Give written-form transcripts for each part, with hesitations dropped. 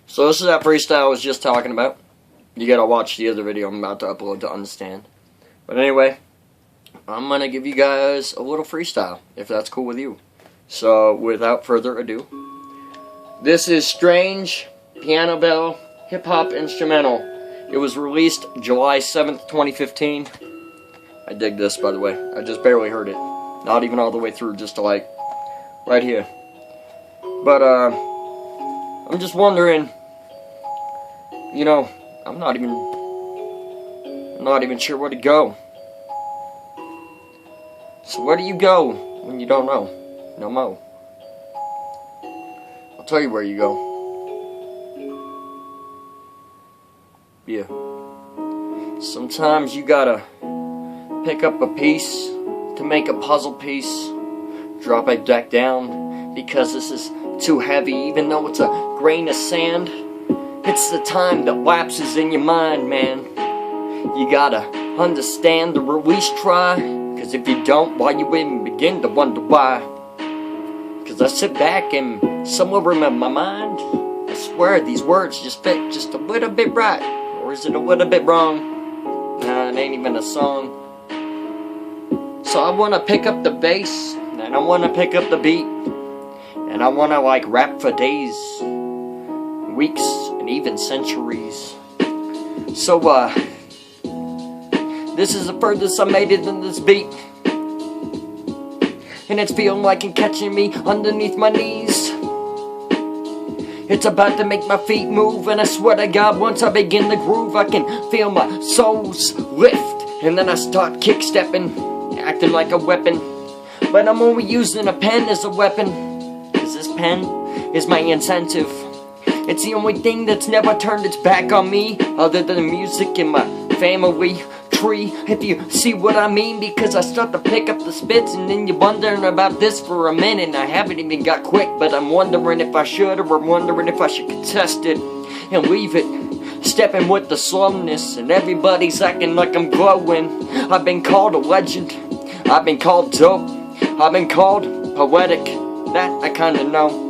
So this is that freestyle I was just talking about. You gotta watch the other video I'm about to upload to understand. But anyway, I'm gonna give you guys a little freestyle, if that's cool with you. So without further ado, this is Strange Piano Bell Hip Hop Instrumental. It was released July 7th, 2015. I dig this, by the way. I just barely heard it. Not even all the way through, just to like, right here. But, I'm just wondering, you know, I'm not even sure where to go. So where do you go when you don't know? No mo. I'll tell you where you go. Yeah. Sometimes you gotta pick up a piece to make a puzzle piece. Drop it back down because this is too heavy, even though it's a grain of sand. It's the time that lapses in your mind, man. You gotta understand the release try, cause if you don't, why you even begin to wonder why? Cause I sit back and somewhere in my mind, I swear these words just fit just a little bit right. Or is it a little bit wrong? Nah, it ain't even a song. So I wanna pick up the bass, and I wanna pick up the beat, and I wanna like rap for days, weeks, and even centuries. So this is the furthest I made it in this beat, and it's feeling like it's catching me underneath my knees. It's about to make my feet move, and I swear to God, once I begin to groove, I can feel my soles lift, and then I start kick-stepping, acting like a weapon. But I'm only using a pen as a weapon, cause this pen is my incentive. It's the only thing that's never turned its back on me, other than the music in my family tree, if you see what I mean. Because I start to pick up the spits, and then you're wondering about this for a minute. I haven't even got quick, but I'm wondering if I should, or I'm wondering if I should contest it and leave it. Stepping with the slowness, and everybody's acting like I'm glowing. I've been called a legend, I've been called dope, I've been called poetic, that I kinda know.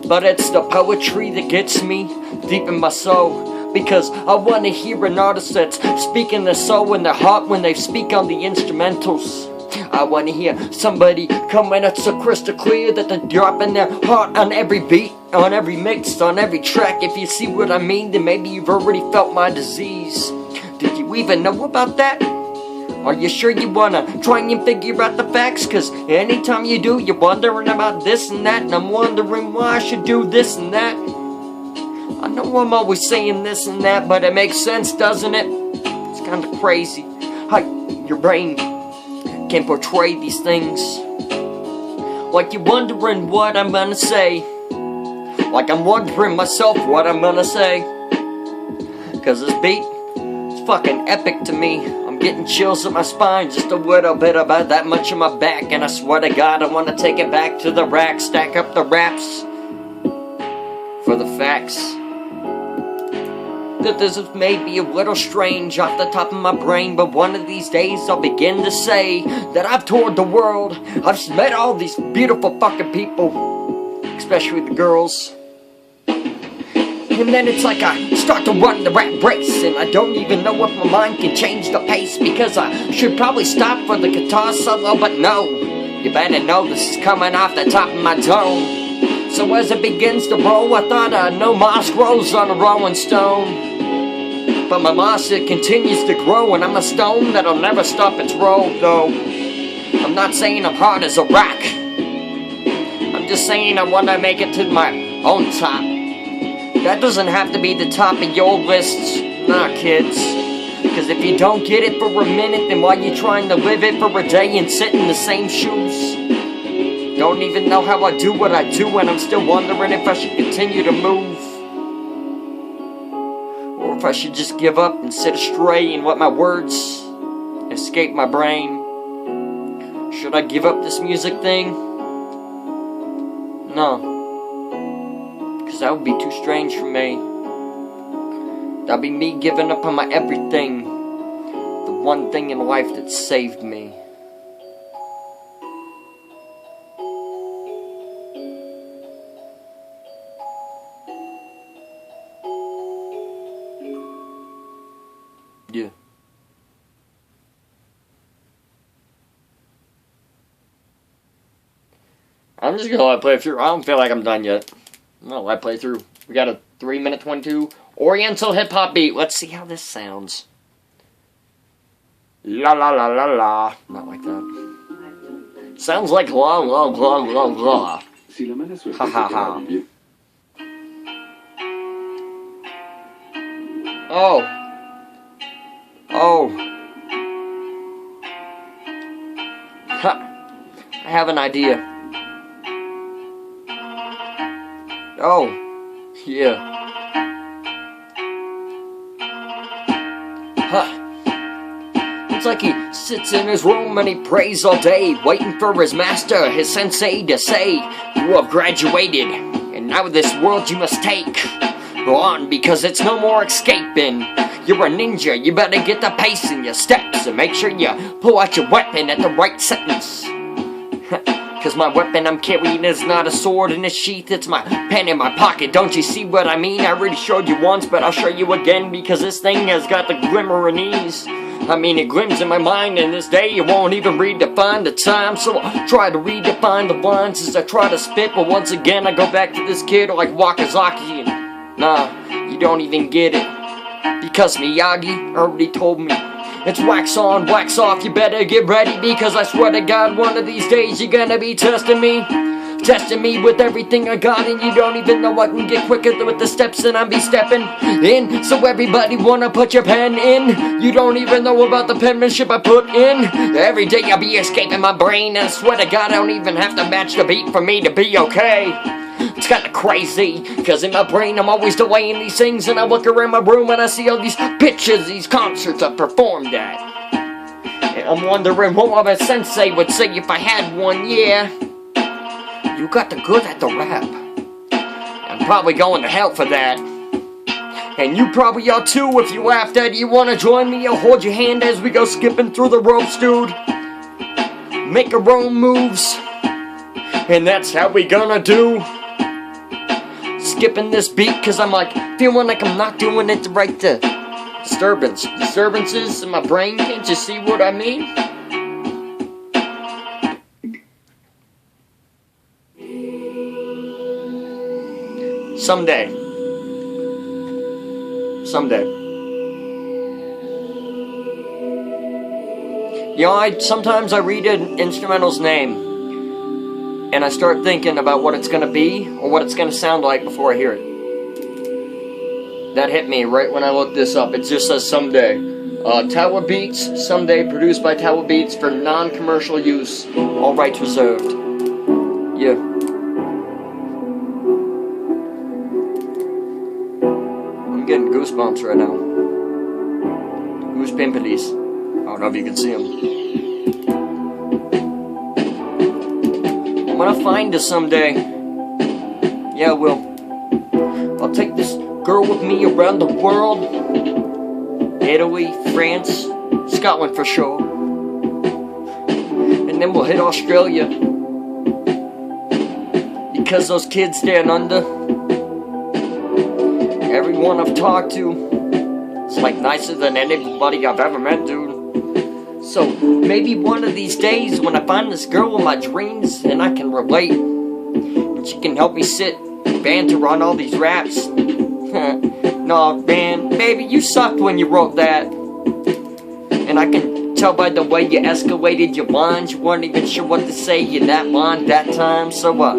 But it's the poetry that gets me deep in my soul. Because I wanna hear an artist that's speaking their soul and their heart when they speak on the instrumentals. I wanna hear somebody coming out so crystal clear that they're dropping their heart on every beat, on every mix, on every track. If you see what I mean, then maybe you've already felt my disease. Did you even know about that? Are you sure you wanna try and figure out the facts? Cause anytime you do, you're wondering about this and that, and I'm wondering why I should do this and that. I know I'm always saying this and that, but it makes sense, doesn't it? It's kinda crazy how your brain can portray these things. Like you're wondering what I'm gonna say. Like I'm wondering myself what I'm gonna say. Cause this beat is fucking epic to me. I'm getting chills up my spine, just a little bit about that much in my back. And I swear to God, I wanna take it back to the rack. Stack up the raps for the facts. That this is maybe a little strange off the top of my brain, but one of these days I'll begin to say that I've toured the world. I've met all these beautiful fucking people, especially the girls. And then it's like I start to run the rat race, and I don't even know if my mind can change the pace. Because I should probably stop for the guitar solo, but no, you better know this is coming off the top of my dome. So as it begins to roll, I thought no moss grows on a rolling stone. But my moss, it continues to grow, and I'm a stone that'll never stop its roll, though. I'm not saying I'm hard as a rock. I'm just saying I want to make it to my own top. That doesn't have to be the top of your lists, nah, kids. Because if you don't get it for a minute, then why you trying to live it for a day and sit in the same shoes? Don't even know how I do what I do, and I'm still wondering if I should continue to move. Or if I should just give up and sit astray and let my words escape my brain. Should I give up this music thing? No. Because that would be too strange for me. That'd be me giving up on my everything. The one thing in life that saved me. Yeah. I'm just gonna let it play through. I don't feel like I'm done yet. I'm gonna let it play through. We got a 3-minute 22 Oriental hip hop beat. Let's see how this sounds. La la la la la. Not like that. Sounds like la la la la la. Ha ha ha. Oh. Oh. Ha. I have an idea. Oh. Yeah. Huh. It's like he sits in his room and he prays all day, waiting for his master, his sensei, to say, "You have graduated, and now this world you must take. Go on, because it's no more escaping. You're a ninja, you better get the pace in your steps, and make sure you pull out your weapon at the right sentence. Cause my weapon I'm carrying is not a sword in a sheath, it's my pen in my pocket, don't you see what I mean? I already showed you once, but I'll show you again, because this thing has got the glimmer in ease. I mean, it glimmers in my mind, and this day you won't even redefine the time, so I'll try to redefine the lines as I try to spit, but once again I go back to this kid like Wakazaki, and nah, you don't even get it, because Miyagi already told me. It's wax on, wax off, you better get ready, because I swear to God, one of these days you're gonna be testing me. Testing me with everything I got, and you don't even know I can get quicker with the steps and I'll be stepping in. So everybody wanna put your pen in. You don't even know about the penmanship I put in. Every day I'll be escaping my brain, and I swear to God I don't even have to match the beat for me to be okay. It's kinda crazy, cause in my brain I'm always delaying these things, and I look around my room and I see all these pictures, these concerts I've performed at. And I'm wondering what my sensei would say if I had one, yeah. You got the good at the rap. I'm probably going to hell for that. And you probably are too if you laughed at it. You wanna join me? I'll hold your hand as we go skipping through the ropes, dude. Make our own moves. And that's how we gonna do. Skipping this beat cause I'm like feeling like I'm not doing it the right disturbances in my brain, can't you see what I mean? Someday. You know, sometimes I read an instrumental's name and I start thinking about what it's gonna be or what it's gonna sound like before I hear it. That hit me right when I looked this up. It just says Someday. Tower Beats, Someday, produced by Tower Beats for non-commercial use. All rights reserved. Yeah. I'm getting goosebumps right now. Goose pimpilies. I don't know if you can see them. I'm gonna find her someday. Yeah, I will. I'll take this girl with me around the world. Italy, France, Scotland for sure. And then we'll hit Australia. Because those kids down under, everyone I've talked to, it's like nicer than anybody I've ever met, dude. So maybe one of these days when I find this girl in my dreams and I can relate, and she can help me sit and banter on all these raps. No, man, baby, you sucked when you wrote that. And I can tell by the way you escalated your lines, you weren't even sure what to say in that line that time. So how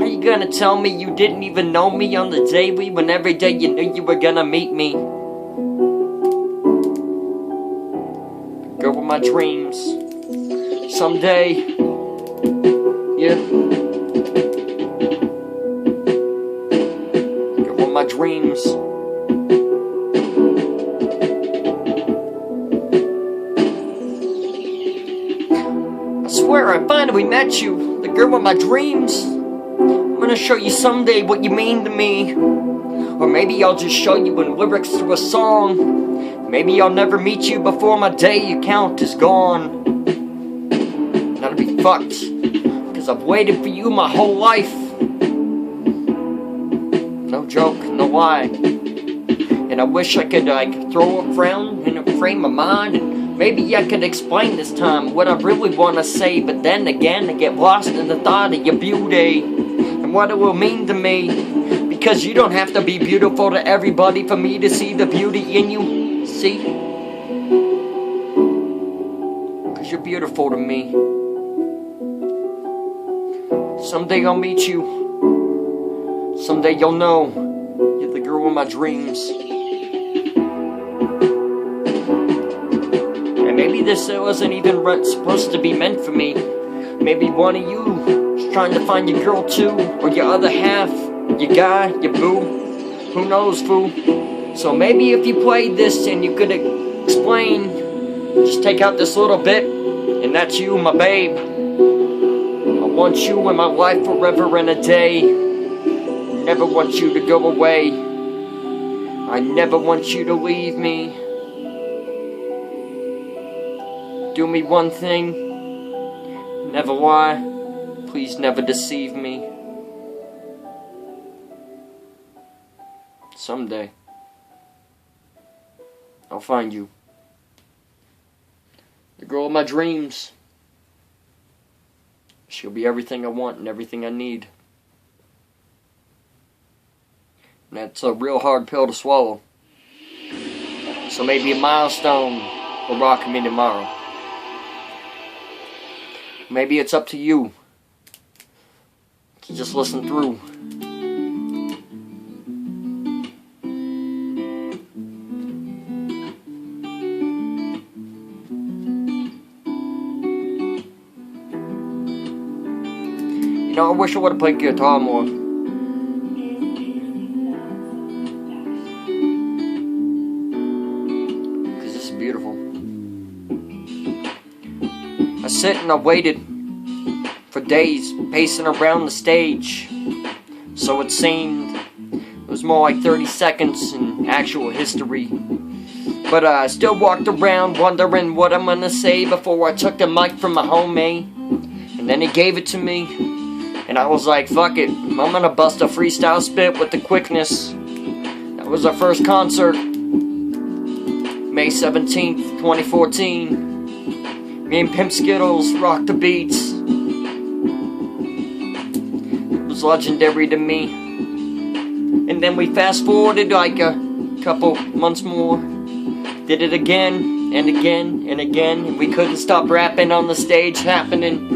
you gonna tell me you didn't even know me on the daily when every day you knew you were gonna meet me? Girl with my dreams. Someday. Yeah. Girl with my dreams. I swear I finally met you, the girl with my dreams. I'm gonna show you someday what you mean to me. Or maybe I'll just show you in lyrics to a song. Maybe I'll never meet you before my day account is gone. That'll be fucked, cause I've waited for you my whole life. No joke, no lie. And I wish I could like throw a frown in a frame of mind, and maybe I could explain this time what I really want to say. But then again, I get lost in the thought of your beauty and what it will mean to me. Because you don't have to be beautiful to everybody for me to see the beauty in you. See? Because you're beautiful to me. Someday I'll meet you. Someday you'll know you're the girl of my dreams. And maybe this wasn't even supposed to be meant for me. Maybe one of you is trying to find your girl too, or your other half, your guy, your boo. Who knows, fool? So maybe if you played this and you could explain, just take out this little bit, and that's you, my babe. I want you in my life forever and a day. Never want you to go away. I never want you to leave me. Do me one thing, never lie. Please never deceive me. Someday I'll find you. The girl of my dreams. She'll be everything I want and everything I need. And that's a real hard pill to swallow. So maybe a milestone will rock me tomorrow. Maybe it's up to you to just listen through. You know, I wish I would have played guitar more. Because this is beautiful. I sit and I waited for days, pacing around the stage. So it seemed it was more like 30 seconds in actual history. But I still walked around wondering what I'm gonna say before I took the mic from my homie. And then he gave it to me. And I was like, fuck it, I'm gonna bust a freestyle spit with the quickness. That was our first concert, May 17th, 2014. Me and Pimp Skittles rocked the beats. It was legendary to me. And then we fast forwarded like a couple months more. Did it again, and again, and again. And we couldn't stop rapping on the stage happening.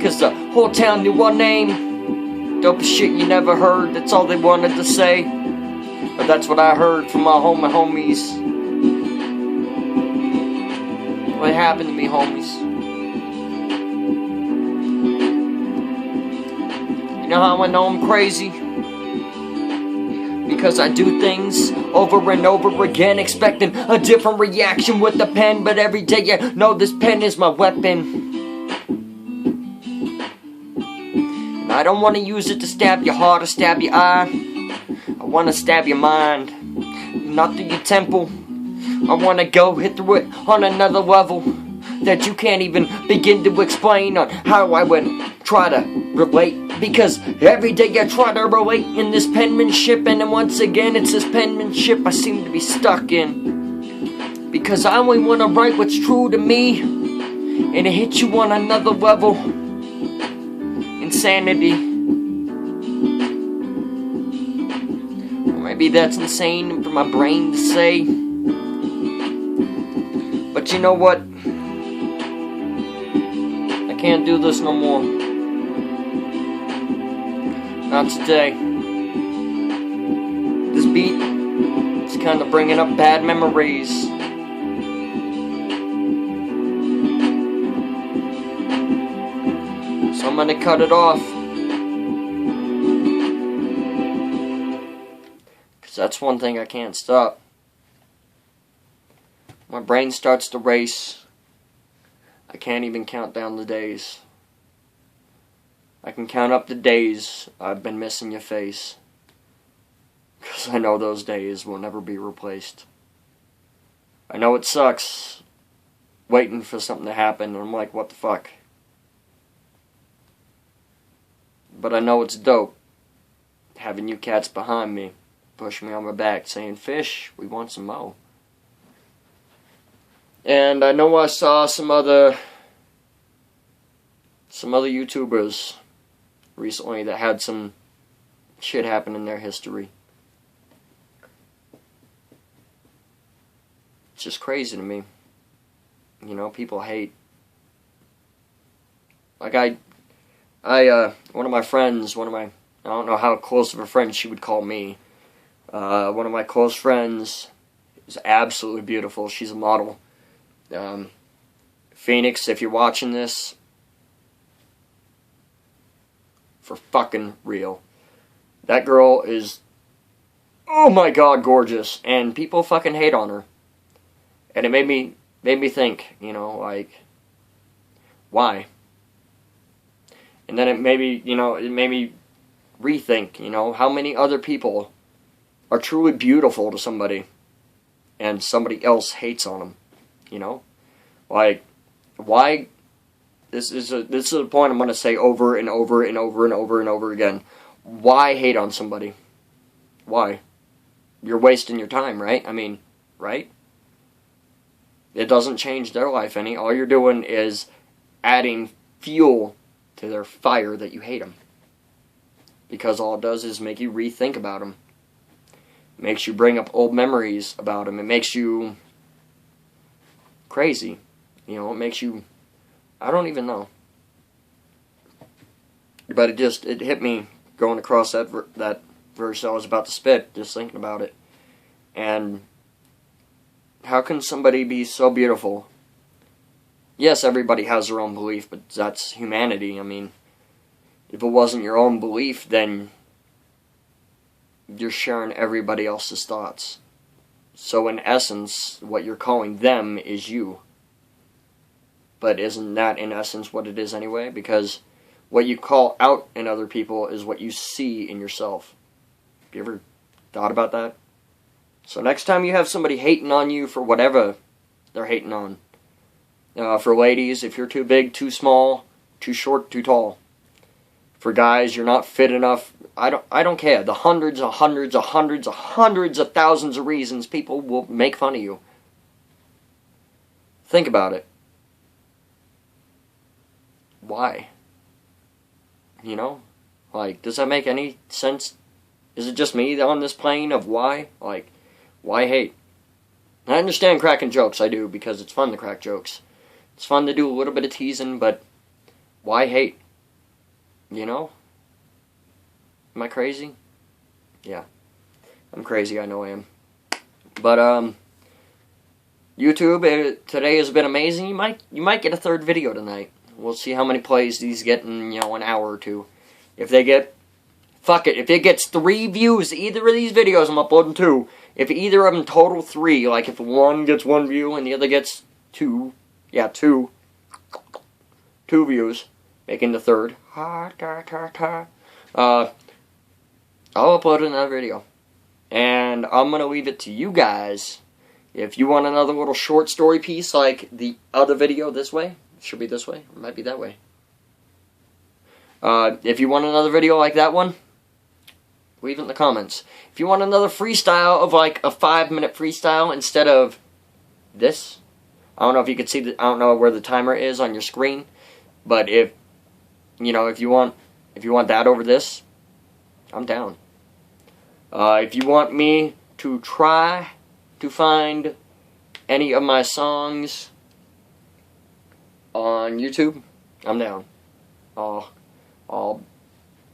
Cause the whole town knew our name. Dopest shit you never heard, that's all they wanted to say. But that's what I heard from my homies. What happened to me, homies? You know how I know I'm crazy? Because I do things over and over again, expecting a different reaction with the pen. But every day I know this pen is my weapon. I don't want to use it to stab your heart or stab your eye. I want to stab your mind, not through your temple. I want to go hit through it on another level that you can't even begin to explain on how I would try to relate. Because every day I try to relate in this penmanship, and then once again it's this penmanship I seem to be stuck in. Because I only want to write what's true to me, and it hits you on another level. Insanity. Or maybe that's insane for my brain to say. But you know what? I can't do this no more. Not today. This beat is kind of bringing up bad memories. So I'm gonna cut it off. Cause that's one thing I can't stop. My brain starts to race. I can't even count down the days. I can count up the days I've been missing your face. Cause I know those days will never be replaced. I know it sucks waiting for something to happen and I'm like, what the fuck? But I know it's dope having you cats behind me pushing me on my back, saying, "Fish, we want some mo." And I know I saw some other YouTubers recently that had some shit happen in their history. It's just crazy to me. You know, people hate. Like one of my friends, I don't know how close of a friend she would call me. One of my close friends is absolutely beautiful. She's a model. Phoenix, if you're watching this, for fucking real. That girl is, oh my god, gorgeous. And people fucking hate on her. And it made me think, you know, like, why? And then it made me rethink, you know, how many other people are truly beautiful to somebody and somebody else hates on them, you know? Like, why? This is a point I'm going to say over and over and over and over and over again. Why hate on somebody? Why? You're wasting your time, right? I mean, right? It doesn't change their life any. All you're doing is adding fuel to their fire that you hate them. Because all it does is make you rethink about them. It makes you bring up old memories about them. It makes you crazy. You know, it makes you, I don't even know. But it hit me going across that verse I was about to spit, just thinking about it. And how can somebody be so beautiful? Yes, everybody has their own belief, but that's humanity. I mean, if it wasn't your own belief, then you're sharing everybody else's thoughts. So in essence, what you're calling them is you. But isn't that in essence what it is anyway? Because what you call out in other people is what you see in yourself. Have you ever thought about that? So next time you have somebody hating on you for whatever they're hating on. For ladies, if you're too big, too small, too short, too tall. For guys, you're not fit enough. I don't care. The hundreds of thousands of reasons people will make fun of you. Think about it. Why? You know? Like, does that make any sense? Is it just me on this plane of why? Like, why hate? I understand cracking jokes, I do, because it's fun to crack jokes. It's fun to do a little bit of teasing, but why hate? You know? Am I crazy? Yeah. I'm crazy, I know I am. But, YouTube, today has been amazing. You might get a third video tonight. We'll see how many plays these get in, you know, an hour or two. If they get, fuck it, if it gets 3 views, either of these videos, I'm uploading 2. If either of them total 3, like if one gets 1 view and the other gets 2, yeah, 2 views, making the third, I'll upload another video. And I'm going to leave it to you guys. If you want another little short story piece like the other video this way, it should be this way, it might be that way. If you want another video like that one, leave it in the comments. If you want another freestyle of like a 5-minute freestyle instead of this, I don't know if you can see I don't know where the timer is on your screen, but if you want that over this, I'm down. If you want me to try to find any of my songs on YouTube, I'm down. I'll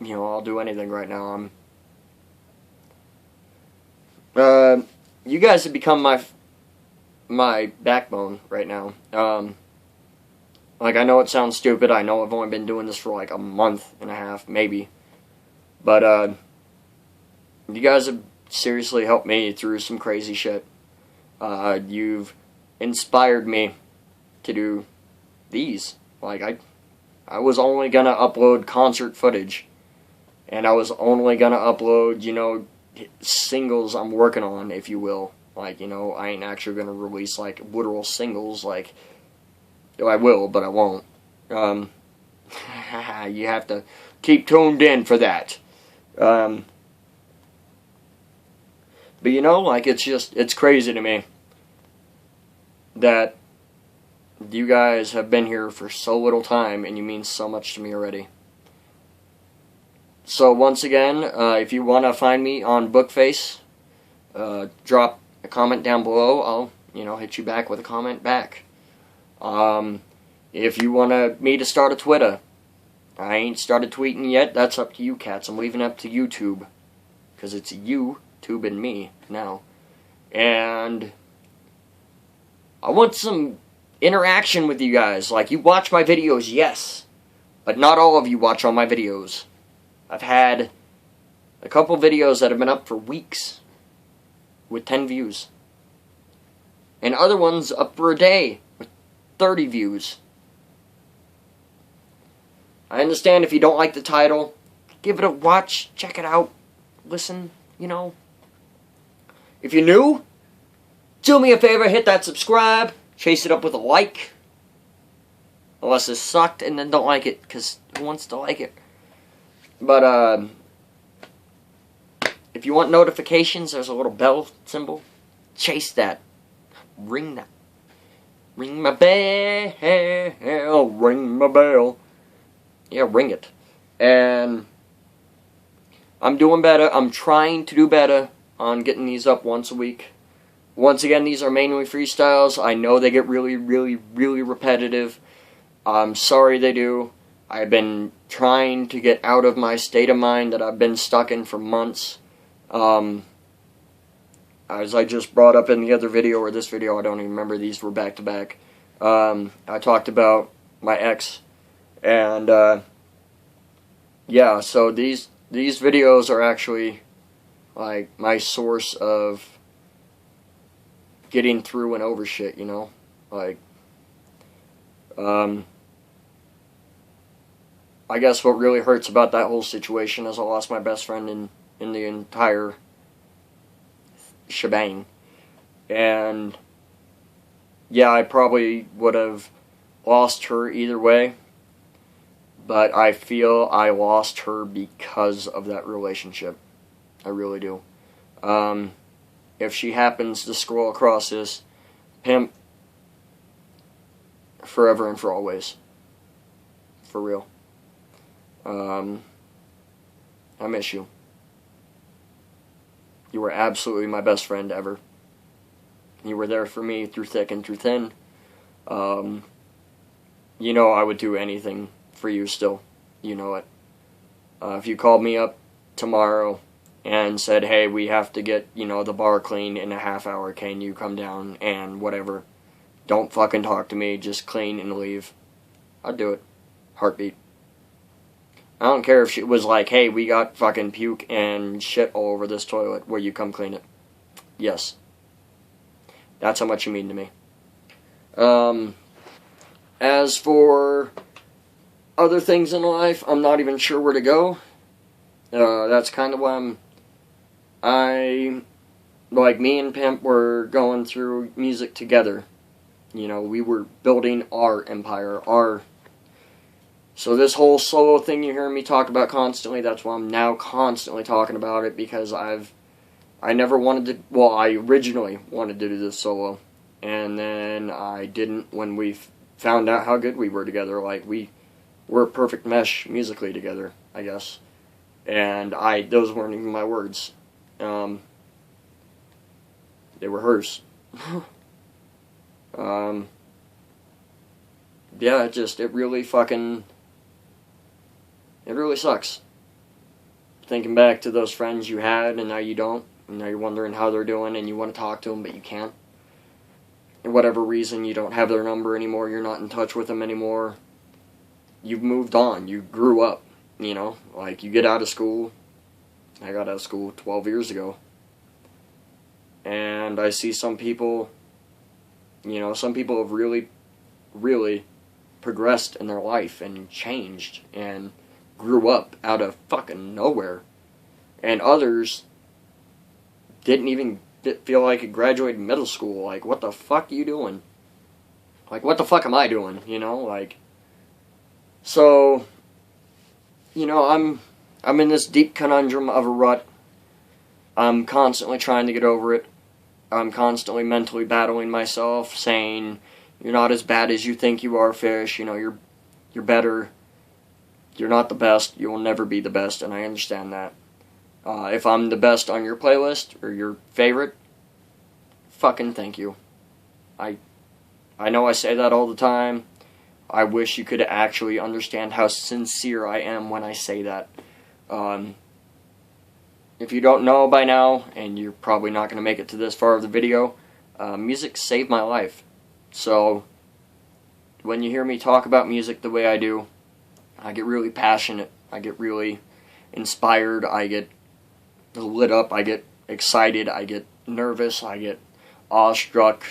do anything right now. You guys have become my backbone right now. Like, I know it sounds stupid. I know I've only been doing this for like a month and a half, maybe. But, you guys have seriously helped me through some crazy shit. You've inspired me to do these. Like, I was only gonna upload concert footage. And I was only gonna upload, you know, singles I'm working on, if you will. Like, you know, I ain't actually gonna release, like, literal singles, like, I will, but I won't. You have to keep tuned in for that. But you know, like, it's crazy to me that you guys have been here for so little time and you mean so much to me already. So once again, if you want to find me on Bookface, drop a comment down below. I'll, hit you back with a comment back. If you want me to start a Twitter, I ain't started tweeting yet. That's up to you cats. I'm leaving it up to YouTube. Because it's YouTube and me now. And I want some interaction with you guys. Like, you watch my videos, yes. But not all of you watch all my videos. I've had a couple videos that have been up for weeks with 10 views. And other ones up for a day with 30 views. I understand if you don't like the title, give it a watch, check it out, listen, If you're new, do me a favor, hit that subscribe, chase it up with a like. Unless it sucked and then don't like it, because who wants to like it? But, if you want notifications, there's a little bell symbol. Chase that. Ring that. Ring my bell. Ring my bell. Yeah, ring it. And I'm doing better. I'm trying to do better on getting these up once a week. Once again, these are mainly freestyles. I know they get really, really, really repetitive. I'm sorry they do. I've been trying to get out of my state of mind that I've been stuck in for months. As I just brought up in the other video, or this video, I don't even remember, these were back to back. I talked about my ex, and yeah, so these videos are actually like my source of getting through and over shit, like, I guess what really hurts about that whole situation is I lost my best friend in the entire shebang. And yeah, I probably would have lost her either way, but I feel I lost her because of that relationship. I really do. If she happens to scroll across this, pimp, forever and for always. For real. I miss you. You were absolutely my best friend ever. You were there for me through thick and through thin. I would do anything for you still. You know it. If you called me up tomorrow and said, hey, we have to get, the bar clean in a half hour, can you come down and whatever. Don't fucking talk to me, just clean and leave. I'd do it. Heartbeat. I don't care if she was like, hey, we got fucking puke and shit all over this toilet, will you come clean it? Yes. That's how much you mean to me. As for other things in life, I'm not even sure where to go. That's kind of why like me and Pimp were going through music together. We were building our empire, So this whole solo thing you hear me talk about constantly, that's why I'm now constantly talking about it, because I never wanted to, well, I originally wanted to do this solo, and then I didn't when we found out how good we were together. Like, we were a perfect mesh musically together, I guess. And those weren't even my words. They were hers. Yeah, it really sucks. Thinking back to those friends you had and now you don't. And now you're wondering how they're doing and you want to talk to them but you can't. For whatever reason, you don't have their number anymore. You're not in touch with them anymore. You've moved on. You grew up. Like, you get out of school. I got out of school 12 years ago. And I see some people, some people have really, really progressed in their life and changed and grew up out of fucking nowhere. And others didn't even feel like it graduated middle school. Like, what the fuck are you doing? Like, what the fuck am I doing? So, I'm in this deep conundrum of a rut. I'm constantly trying to get over it. I'm constantly mentally battling myself, saying, you're not as bad as you think you are, Fish. You know, you're better. You're not the best. You will never be the best, and I understand that. If I'm the best on your playlist, or your favorite, fucking thank you. I know I say that all the time. I wish you could actually understand how sincere I am when I say that. If you don't know by now, and you're probably not going to make it to this far of the video, music saved my life. So, when you hear me talk about music the way I do, I get really passionate, I get really inspired, I get lit up, I get excited, I get nervous, I get awestruck,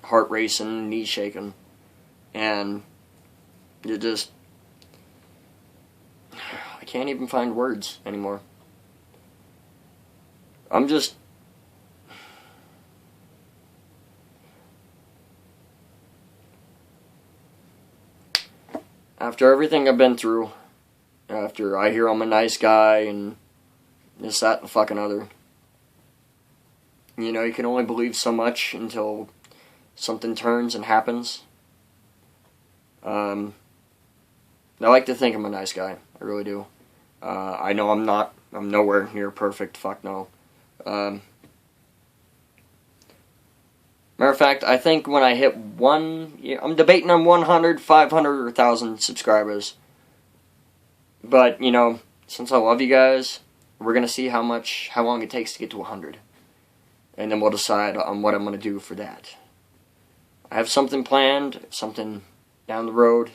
heart racing, knee shaking, and you just, I can't even find words anymore. I'm just, after everything I've been through, after I hear I'm a nice guy and this, that, and the fucking other, you know, you can only believe so much until something turns and happens. I like to think I'm a nice guy. I really do. I know I'm not. I'm nowhere near perfect. Fuck no. Matter of fact, I think when I hit I'm debating on 100, 500, or 1,000 subscribers. But, you know, since I love you guys, we're going to see how long it takes to get to 100. And then we'll decide on what I'm going to do for that. I have something planned, something down the road.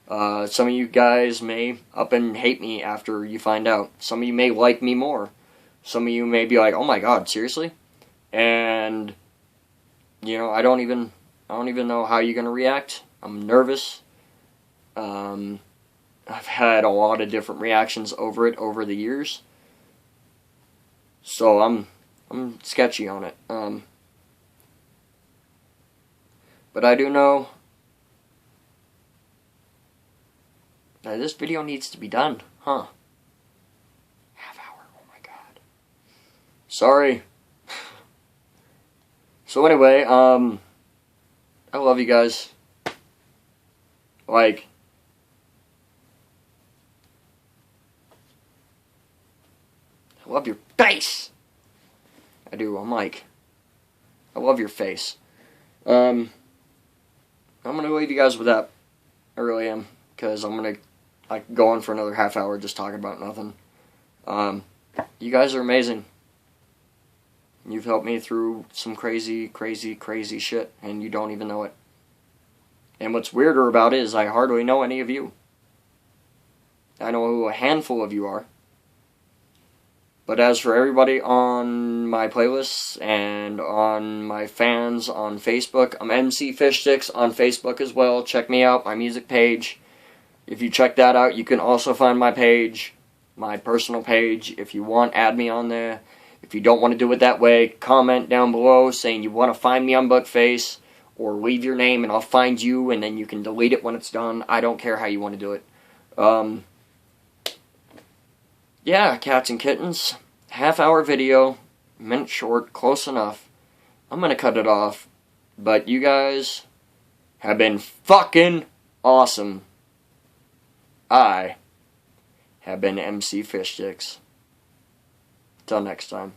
Some of you guys may up and hate me after you find out. Some of you may like me more. Some of you may be like, oh my god, seriously? And, you know, I don't even know how you're going to react. I'm nervous. I've had a lot of different reactions over the years. So I'm sketchy on it. But I do know that this video needs to be done, huh? Half hour, oh my god. Sorry. So anyway, I love you guys. Like, I love your face! I do, I'm like, I love your face. I'm gonna leave you guys with that. I really am. Because I'm gonna go on for another half hour just talking about nothing. You guys are amazing. You've helped me through some crazy, crazy, crazy shit, and you don't even know it. And what's weirder about it is I hardly know any of you. I know who a handful of you are. But as for everybody on my playlists and on my fans on Facebook, I'm Emcee Stix on Facebook as well. Check me out, my music page. If you check that out, you can also find my page, my personal page. If you want, add me on there. If you don't want to do it that way, comment down below saying you want to find me on Buckface, or leave your name and I'll find you, and then you can delete it when it's done. I don't care how you want to do it. Yeah, cats and kittens. Half-hour video, minute short, close enough. I'm going to cut it off, but you guys have been fucking awesome. I have been Emcee Stix. Till next time.